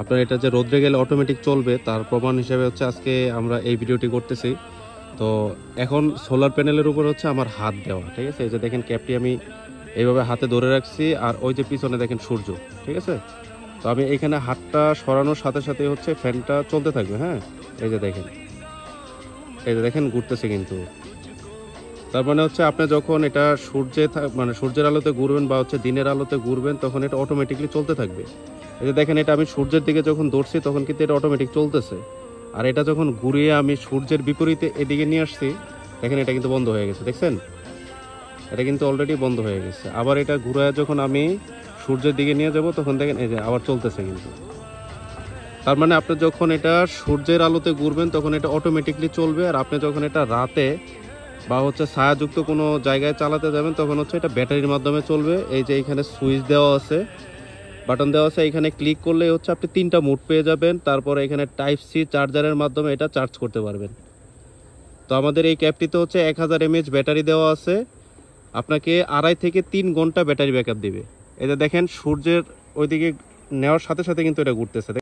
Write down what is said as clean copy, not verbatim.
আপনার এটা যে রোদ্রে গেলে অটোমেটিক চলবে তার প্রমাণ হিসেবে হচ্ছে আজকে আমরা এই ভিডিওটি করতেছি। তো এখন সোলার প্যানেলের উপর হচ্ছে আমার হাত দেওয়া, ঠিক আছে। এই যে দেখেন ক্যাপটি আমি এইভাবে হাতে ধরে রাখছি, আর ওই যে পিছনে দেখেন সূর্য, ঠিক আছে। তো আমি এইখানে হাতটা সরানোর সাথে সাথে হচ্ছে ফ্যানটা চলতে থাকবে। হ্যাঁ, এই যে দেখেন, এই যে দেখেন ঘুরতেছে কিন্তু। তার মানে হচ্ছে আপনি যখন এটা মানে সূর্যের আলোতে ঘুরবেন বা হচ্ছে দিনের আলোতে ঘুরবেন তখন এটা অটোমেটিকলি চলতে থাকবে। এই যে দেখেন, এটা আমি সূর্যের দিকে যখন ধরছি তখন কিন্তু এটা অটোমেটিক চলতেছে। আর এটা যখন ঘুরিয়ে আমি সূর্যের বিপরীতে এদিকে নিয়ে আসছি, দেখেন এটা কিন্তু বন্ধ হয়ে গেছে, দেখছেন? এটা কিন্তু অলরেডি বন্ধ হয়ে গেছে। আবার এটা ঘুরায় যখন আমি সূর্যের দিকে নিয়ে যাব তখন দেখেন এই যে আবার চলতেছে কিন্তু। তার মানে আপনি যখন এটা সূর্যের আলোতে ঘুরবেন তখন এটা অটোমেটিকলি চলবে, আর আপনি যখন এটা রাতে বা হচ্ছে ছায়াযুক্ত কোনো জায়গায় চালাতে যাবেন তখন হচ্ছে এটা ব্যাটারির মাধ্যমে চলবে। এই যে এখানে সুইচ দেওয়া আছে, বাটন দেওয়া আছে, এখানে ক্লিক করলেই হচ্ছে আপনি 3টা মোড পেয়ে যাবেন। তারপরে এখানে টাইপ সি চার্জারের মাধ্যমে এটা চার্জ করতে পারবেন। তো আমাদের এই ক্যাবটিতে হচ্ছে 1000 mAh ব্যাটারি দেওয়া আছে, আপনাকে 2.5 থেকে 3 ঘন্টা ব্যাটারি ব্যাকআপ দিবে। এই যে দেখেন সূর্যের ওইদিকে নেওয়ার সাথে সাথে কিন্তু এটা ঘুরতেছে।